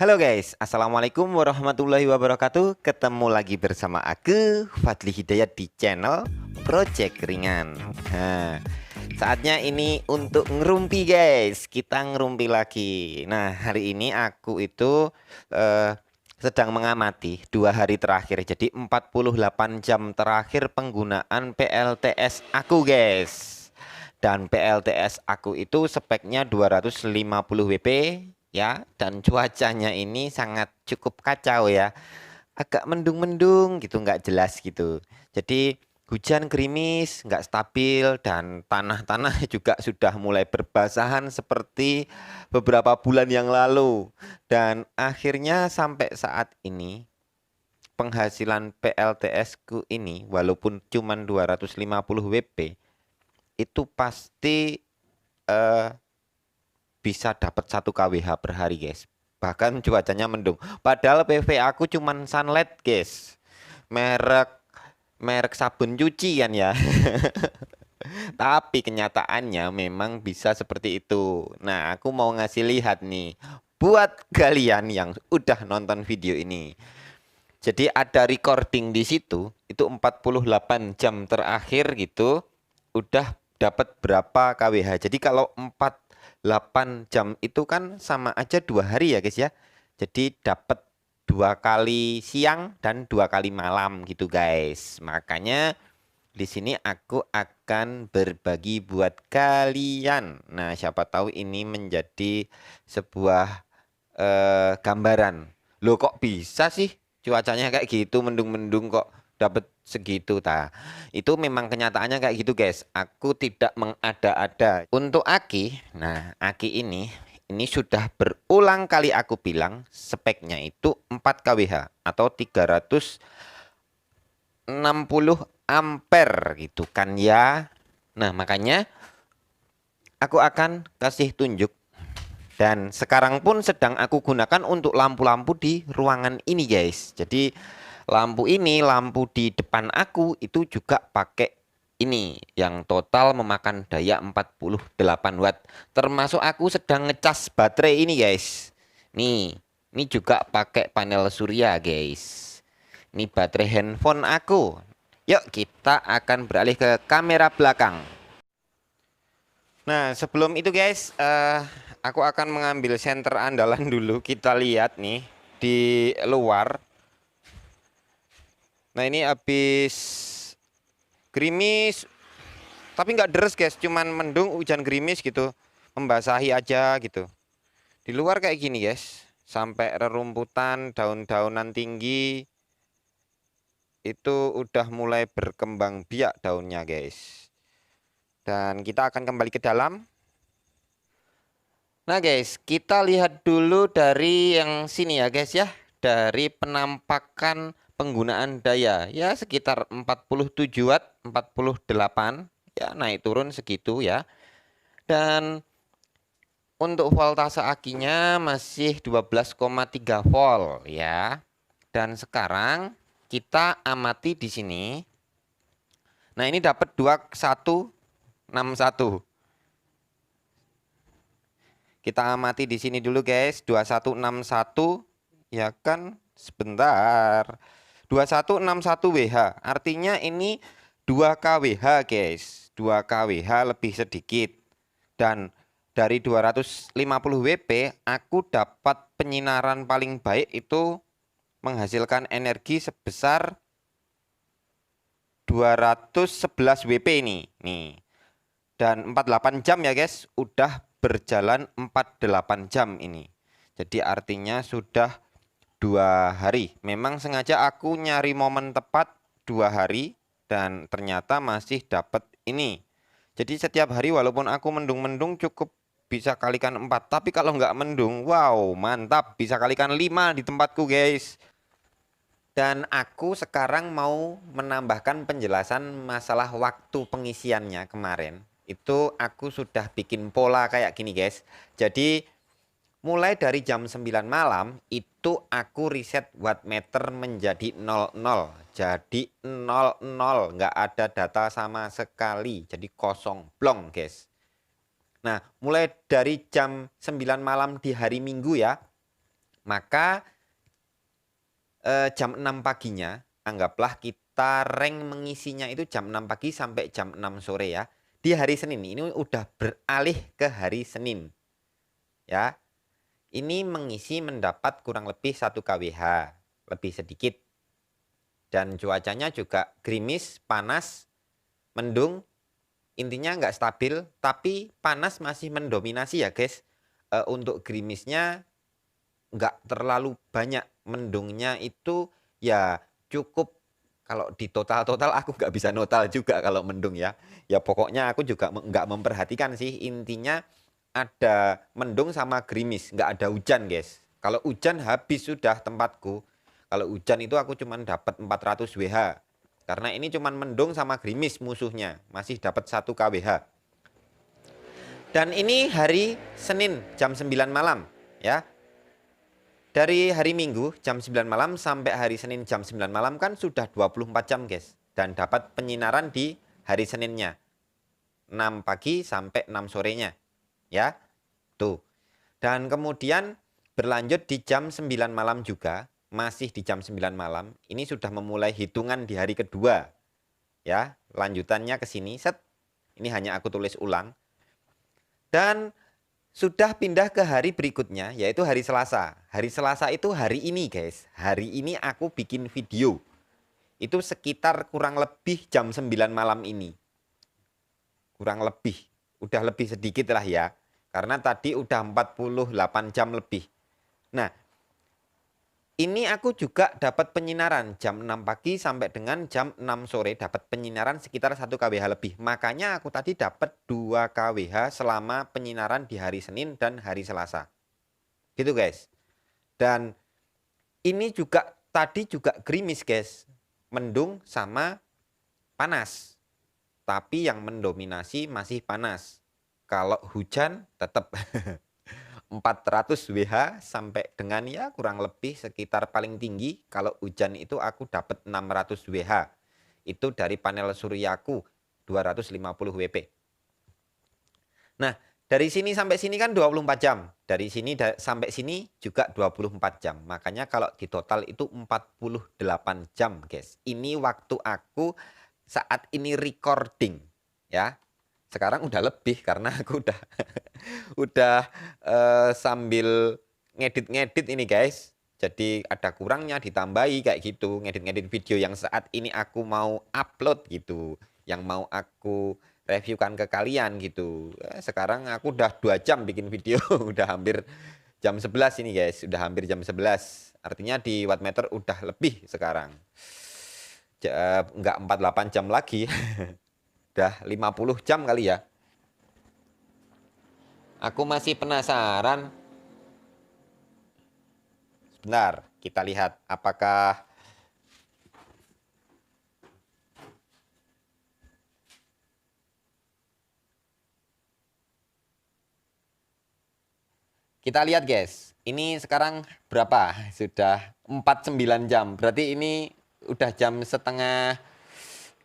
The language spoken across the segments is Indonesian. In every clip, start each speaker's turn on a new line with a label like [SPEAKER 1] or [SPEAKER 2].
[SPEAKER 1] Halo guys, Assalamualaikum warahmatullahi wabarakatuh. Ketemu lagi bersama aku, Fadli Hidayat di channel Project Ringan. Nah, saatnya ini untuk ngerumpi guys. Kita ngerumpi lagi. Nah, hari ini aku itu sedang mengamati 2 hari terakhir. Jadi 48 jam terakhir penggunaan PLTS aku guys. Dan PLTS aku itu speknya 250 WP ya, dan cuacanya ini sangat cukup kacau ya, agak mendung-mendung gitu, nggak jelas gitu. Jadi hujan gerimis, nggak stabil, dan tanah-tanah juga sudah mulai berbasahan seperti beberapa bulan yang lalu. Dan akhirnya sampai saat ini penghasilan PLTS ku ini walaupun cuma 250 WP itu pasti eh, bisa dapat 1 kWh per hari guys. Bahkan cuacanya mendung. Padahal PV aku cuman Sunlight guys. Merek merek sabun cuci kan ya. Tapi kenyataannya memang bisa seperti itu. Nah, aku mau ngasih lihat nih buat kalian yang udah nonton video ini. Jadi ada recording di situ, itu 48 jam terakhir gitu, udah dapat berapa kWh. Jadi kalau 48 jam itu kan sama aja 2 hari ya guys ya. Jadi dapat 2 kali siang dan 2 kali malam gitu guys. Makanya di sini aku akan berbagi buat kalian. Nah, siapa tahu ini menjadi sebuah gambaran. Loh kok bisa sih cuacanya kayak gitu, mendung-mendung kok dapat segitu ta. Itu memang kenyataannya kayak gitu guys. Aku tidak mengada-ada. Untuk Aki, nah Aki ini sudah berulang kali aku bilang speknya itu 4 kWh atau 360 ampere gitu kan ya. Nah, makanya aku akan kasih tunjuk. Dan sekarang pun sedang aku gunakan untuk lampu-lampu di ruangan ini guys. Jadi lampu ini, lampu di depan aku itu juga pakai ini yang total memakan daya 48 watt. Termasuk aku sedang ngecas baterai ini guys. Ini juga pakai panel surya guys. Ini baterai handphone aku. Yuk kita akan beralih ke kamera belakang. Nah, sebelum itu guys, aku akan mengambil senter andalan dulu. Kita lihat nih di luar. Nah, ini habis gerimis, tapi nggak deres guys, cuman mendung, hujan gerimis gitu, membasahi aja gitu. Di luar kayak gini guys, sampai rerumputan, daun-daunan tinggi itu udah mulai berkembang biak daunnya guys. Dan kita akan kembali ke dalam. Nah guys, kita lihat dulu dari yang sini ya guys ya. Dari penampakan penggunaan daya. Ya sekitar 47 watt, 48. Ya naik turun segitu ya. Dan untuk voltase akinya masih 12,3 volt ya. Dan sekarang kita amati di sini. Nah ini dapat 2161. Kita amati di sini dulu guys, 2161 ya kan, sebentar. 2161 WH. Artinya ini 2 kWh guys. 2 kWh lebih sedikit. Dan dari 250 WP aku dapat penyinaran paling baik itu menghasilkan energi sebesar 211 WP ini. Nih. Dan 48 jam ya guys, udah berjalan 48 jam ini. Jadi artinya sudah 2 hari. Memang sengaja aku nyari momen tepat 2 hari dan ternyata masih dapat ini. Jadi setiap hari walaupun aku mendung-mendung cukup bisa kalikan 4. Tapi kalau nggak mendung, wow mantap, bisa kalikan 5 di tempatku guys. Dan aku sekarang mau menambahkan penjelasan masalah waktu pengisiannya kemarin. Itu aku sudah bikin pola kayak gini guys. Jadi mulai dari jam 9 malam itu aku reset wattmeter menjadi 00. Jadi 00, nggak ada data sama sekali. Jadi kosong blong guys. Nah mulai dari jam 9 malam di hari Minggu ya, Maka jam 6 paginya, anggaplah kita rank mengisinya itu jam 6 pagi sampai jam 6 sore ya. Di hari Senin ini udah beralih ke hari Senin. Ya. Ini mengisi mendapat kurang lebih 1 kWh, lebih sedikit. Dan cuacanya juga gerimis, panas, mendung. Intinya nggak stabil, tapi panas masih mendominasi ya guys. Untuk gerimisnya nggak terlalu banyak, mendungnya itu ya cukup. Kalau di total aku nggak bisa total juga kalau mendung ya. Ya pokoknya aku juga nggak memperhatikan sih. Intinya ada mendung sama gerimis, nggak ada hujan guys. Kalau hujan habis sudah tempatku. Kalau hujan itu aku cuma dapat 400 WH. Karena ini cuma mendung sama gerimis musuhnya. Masih dapat 1 kWh. Dan ini hari Senin jam 9 malam ya. Dari hari Minggu jam 9 malam sampai hari Senin jam 9 malam kan sudah 24 jam guys. Dan dapat penyinaran di hari Seninnya. 6 pagi sampai 6 sorenya. Ya, tuh. Dan kemudian berlanjut di jam 9 malam juga. Masih di jam 9 malam. Ini sudah memulai hitungan di hari kedua. Ya, lanjutannya ke sini. Set. Ini hanya aku tulis ulang. Dan sudah pindah ke hari berikutnya, yaitu hari Selasa. Hari Selasa itu hari ini guys. Hari ini aku bikin video. Itu sekitar kurang lebih jam 9 malam ini. Kurang lebih. Udah lebih sedikit lah ya. Karena tadi udah 48 jam lebih. Nah, ini aku juga dapat penyinaran jam 6 pagi sampai dengan jam 6 sore. Dapat penyinaran sekitar 1 kWh lebih. Makanya aku tadi dapat 2 kWh selama penyinaran di hari Senin dan hari Selasa. Gitu guys. Dan ini juga tadi juga gerimis guys. Mendung sama panas. Tapi yang mendominasi masih panas. Kalau hujan tetap 400 WH sampai dengan ya kurang lebih sekitar paling tinggi. Kalau hujan itu aku dapat 600 WH. Itu dari panel suryaku 250 WP. Nah, dari sini sampai sini kan 24 jam. Dari sini sampai sini juga 24 jam. Makanya kalau di total itu 48 jam, guys. Ini waktu aku saat ini recording, ya. Sekarang udah lebih karena aku udah udah sambil ngedit-ngedit ini, guys. Jadi ada kurangnya ditambahi kayak gitu, ngedit-ngedit video yang saat ini aku mau upload gitu, yang mau aku reviewkan ke kalian gitu. Sekarang aku udah 2 jam bikin video, udah hampir jam 11 ini guys, udah hampir jam 11. Artinya di wattmeter udah lebih sekarang. Enggak 48 jam lagi. Udah 50 jam kali ya. Aku masih penasaran. Sebentar, kita lihat apakah kita lihat guys, ini sekarang berapa? Sudah 49 jam. Berarti ini udah jam setengah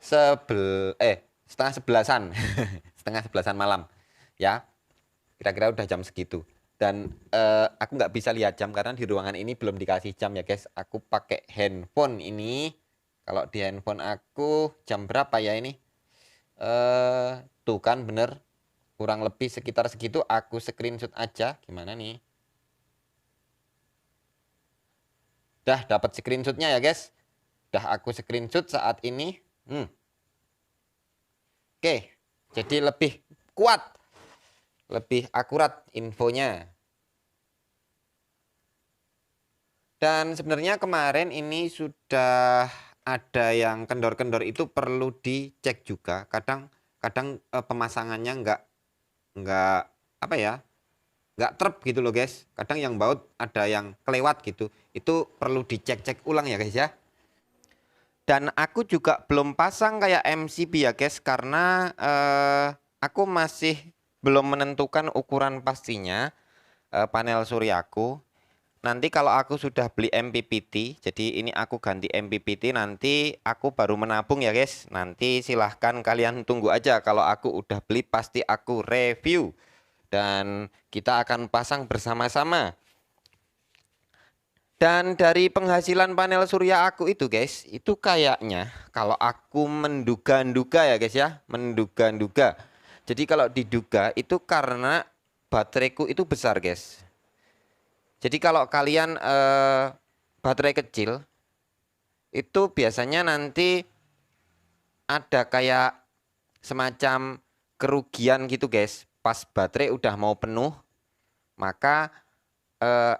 [SPEAKER 1] setengah sebelasan. Setengah sebelasan malam. Ya, kira-kira udah jam segitu. Dan aku nggak bisa lihat jam karena di ruangan ini belum dikasih jam ya guys. Aku pakai handphone ini. Kalau di handphone aku jam berapa ya ini? Tuh kan bener. Kurang lebih sekitar segitu, aku screenshot aja. Gimana nih? Udah dapat screenshotnya ya guys. Udah aku screenshot saat ini. Oke, jadi lebih kuat. Lebih akurat infonya. Dan sebenarnya kemarin ini sudah ada yang kendor-kendor itu perlu dicek juga. Kadang pemasangannya nggak apa ya, nggak trep gitu loh guys. Kadang yang baut ada yang kelewat gitu, itu perlu dicek-cek ulang ya guys ya. Dan aku juga belum pasang kayak MCB ya guys, karena aku masih belum menentukan ukuran pastinya panel suryaku. Nanti kalau aku sudah beli MPPT, jadi ini aku ganti MPPT, nanti aku baru menabung ya guys. Nanti silahkan kalian tunggu aja, kalau aku udah beli pasti aku review. Dan kita akan pasang bersama-sama. Dan dari penghasilan panel surya aku itu guys, itu kayaknya kalau aku menduga-duga ya guys ya, menduga-duga. Jadi kalau diduga itu karena bateraiku itu besar guys. Jadi kalau kalian baterai kecil itu biasanya nanti ada kayak semacam kerugian gitu guys. Pas baterai udah mau penuh, maka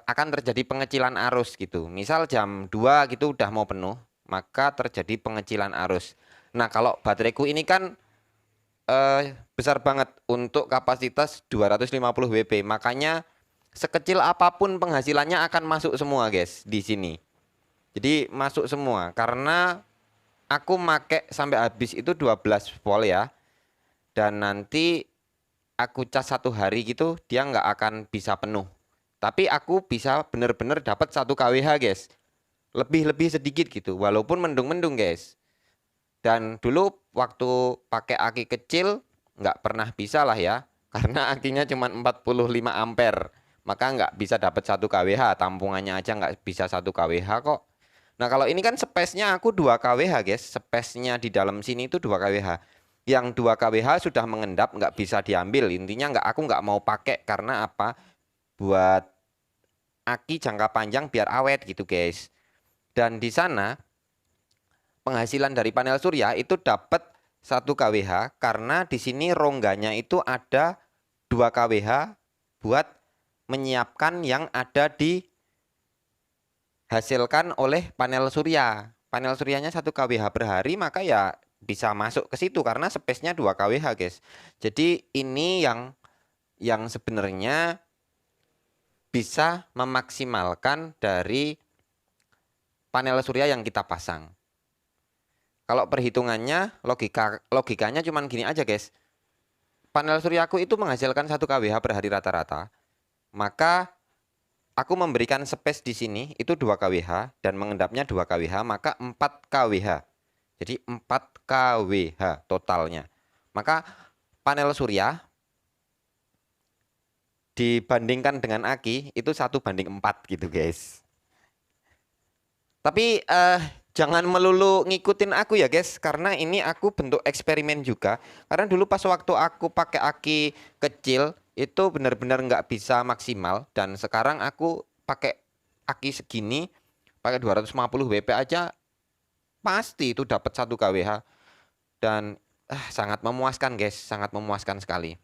[SPEAKER 1] akan terjadi pengecilan arus gitu. Misal jam 2 gitu udah mau penuh, maka terjadi pengecilan arus. Nah, kalau bateraiku ini kan besar banget untuk kapasitas 250 WP. Makanya sekecil apapun penghasilannya akan masuk semua, guys, di sini. Jadi masuk semua karena aku make sampai habis itu 12 volt ya. Dan nanti aku cas 1 hari gitu dia nggak akan bisa penuh. Tapi aku bisa bener-bener dapat 1 kWh guys. Lebih-lebih sedikit gitu. Walaupun mendung-mendung guys. Dan dulu waktu pakai aki kecil nggak pernah bisa lah ya. Karena akinya cuma 45 ampere. Maka nggak bisa dapat 1 kWh. Tampungannya aja nggak bisa 1 kWh kok. Nah kalau ini kan space-nya aku 2 kWh guys. Space-nya di dalam sini itu 2 kWh. Yang 2 kWh sudah mengendap nggak bisa diambil. Intinya aku nggak mau pakai karena apa? Buat aki jangka panjang biar awet gitu guys. Dan di sana penghasilan dari panel surya itu dapat 1 kWh karena di sini rongganya itu ada 2 kWh buat menyiapkan yang ada dihasilkan oleh panel surya. Panel suryanya 1 kWh per hari maka ya bisa masuk ke situ karena space-nya 2 kWh guys. Jadi ini yang sebenarnya bisa memaksimalkan dari panel surya yang kita pasang. Kalau perhitungannya logikanya cuman gini aja guys. Panel suryaku itu menghasilkan 1 kWh per hari rata-rata. Maka aku memberikan space di sini itu 2 kWh dan mengendapnya 2 kWh maka 4 kWh. Jadi 4 kWh totalnya. Maka panel surya dibandingkan dengan aki itu 1:4 gitu guys. Tapi jangan melulu ngikutin aku ya guys, karena ini aku bentuk eksperimen juga. Karena dulu pas waktu aku pakai aki kecil itu benar-benar nggak bisa maksimal, dan sekarang aku pakai aki segini, pakai 250 WP aja pasti itu dapat 1 kWh dan sangat memuaskan guys, sangat memuaskan sekali.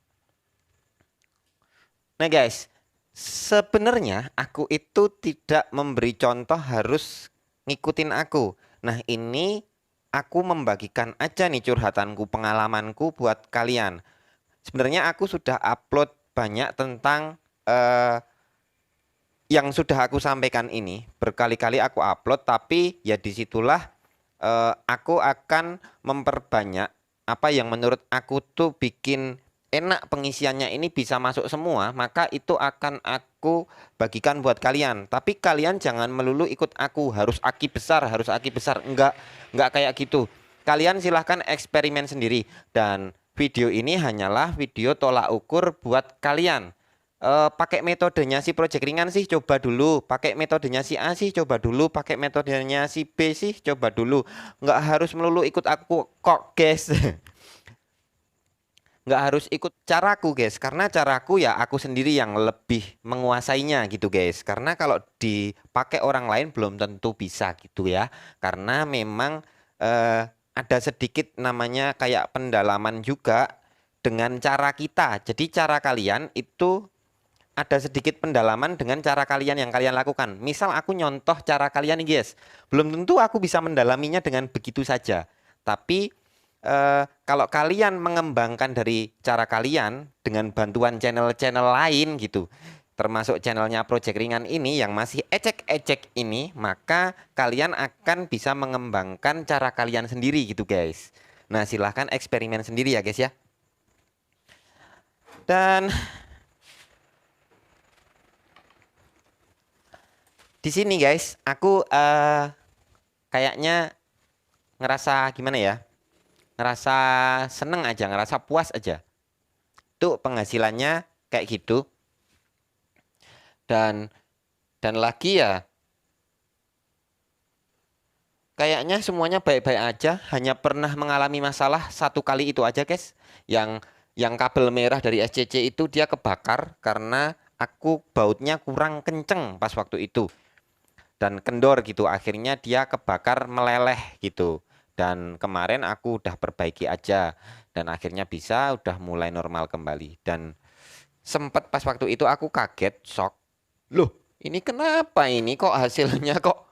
[SPEAKER 1] Nah guys, sebenarnya aku itu tidak memberi contoh harus ngikutin aku. Nah ini aku membagikan aja nih curhatanku, pengalamanku buat kalian. Sebenarnya aku sudah upload banyak tentang yang sudah aku sampaikan ini. Berkali-kali aku upload, tapi ya disitulah aku akan memperbanyak apa yang menurut aku tuh bikin enak pengisiannya ini bisa masuk semua, maka itu akan aku bagikan buat kalian. Tapi kalian jangan melulu ikut aku, harus aki besar, harus aki besar. Enggak kayak gitu. Kalian silahkan eksperimen sendiri. Dan video ini hanyalah video tolak ukur buat kalian. Pakai metodenya si project ringan sih coba dulu, pakai metodenya si A sih coba dulu, pakai metodenya si B sih coba dulu. Nggak harus melulu ikut aku kok guys. Nggak harus ikut caraku guys, karena caraku ya aku sendiri yang lebih menguasainya gitu guys. Karena kalau dipakai orang lain belum tentu bisa gitu ya, karena memang ada sedikit namanya kayak pendalaman juga dengan cara kita. Jadi cara kalian itu ada sedikit pendalaman dengan cara kalian yang kalian lakukan. Misal aku nyontoh cara kalian nih guys, belum tentu aku bisa mendalaminya dengan begitu saja. Tapi kalau kalian mengembangkan dari cara kalian dengan bantuan channel-channel lain gitu, termasuk channelnya Project Ringan ini yang masih ecek-ecek ini, maka kalian akan bisa mengembangkan cara kalian sendiri gitu guys. Nah silahkan eksperimen sendiri ya guys ya. Dan di sini guys, aku kayaknya ngerasa gimana ya? Ngerasa seneng aja, ngerasa puas aja. Tuh penghasilannya kayak gitu. Dan lagi ya, kayaknya semuanya baik-baik aja, hanya pernah mengalami masalah satu kali itu aja guys. Yang kabel merah dari SCC itu dia kebakar karena aku bautnya kurang kenceng pas waktu itu dan kendor gitu, akhirnya dia kebakar meleleh gitu. Dan kemarin aku udah perbaiki aja dan akhirnya bisa udah mulai normal kembali. Dan sempet pas waktu itu aku kaget, shock. Loh, ini kenapa ini kok hasilnya kok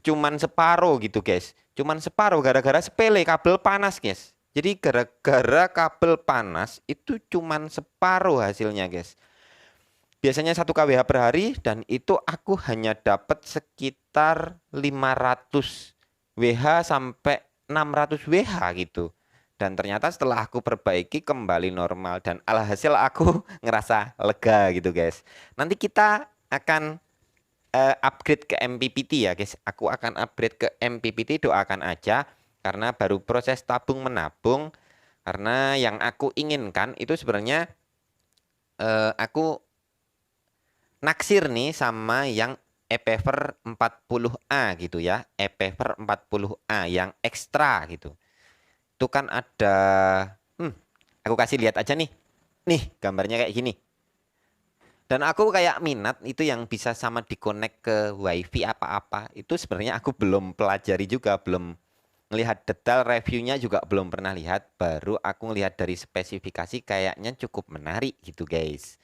[SPEAKER 1] cuman separuh gitu guys. Cuman separuh gara-gara sepele kabel panas guys. Jadi gara-gara kabel panas itu cuman separuh hasilnya guys. Biasanya 1 kWh per hari dan itu aku hanya dapat sekitar 500 WH sampai 600 WH gitu. Dan ternyata setelah aku perbaiki kembali normal dan alhasil aku ngerasa lega gitu guys. Nanti kita akan upgrade ke MPPT ya guys. Aku akan upgrade ke MPPT, doakan aja karena baru proses tabung menabung. Karena yang aku inginkan itu sebenarnya aku naksir nih sama yang ePaver 40A gitu ya. ePaver 40A yang ekstra gitu. Itu kan ada aku kasih lihat aja nih. Nih, gambarnya kayak gini. Dan aku kayak minat itu yang bisa sama dikonek ke WiFi apa-apa. Itu sebenarnya aku belum pelajari juga, belum ngelihat detail reviewnya juga belum pernah lihat. Baru aku ngelihat dari spesifikasi kayaknya cukup menarik gitu guys.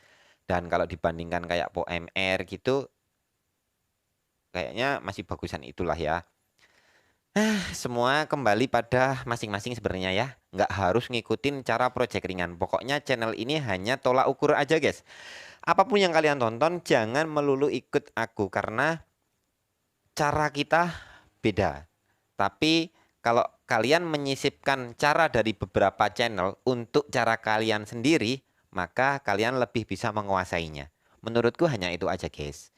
[SPEAKER 1] Dan kalau dibandingkan kayak PoMR gitu, kayaknya masih bagusan itulah ya. Semua kembali pada masing-masing sebenarnya ya. Nggak harus ngikutin cara project ringan. Pokoknya channel ini hanya tolak ukur aja guys. Apapun yang kalian tonton, jangan melulu ikut aku karena cara kita beda. Tapi kalau kalian menyisipkan cara dari beberapa channel untuk cara kalian sendiri, maka kalian lebih bisa menguasainya. Menurutku hanya itu aja guys.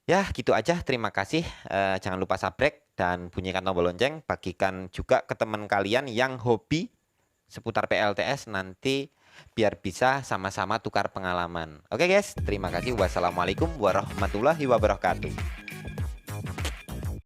[SPEAKER 1] Ya gitu aja, terima kasih. Jangan lupa subscribe dan bunyikan tombol lonceng. Bagikan juga ke teman kalian yang hobi seputar PLTS nanti biar bisa sama-sama tukar pengalaman. Oke guys, terima kasih. Wassalamualaikum warahmatullahi wabarakatuh.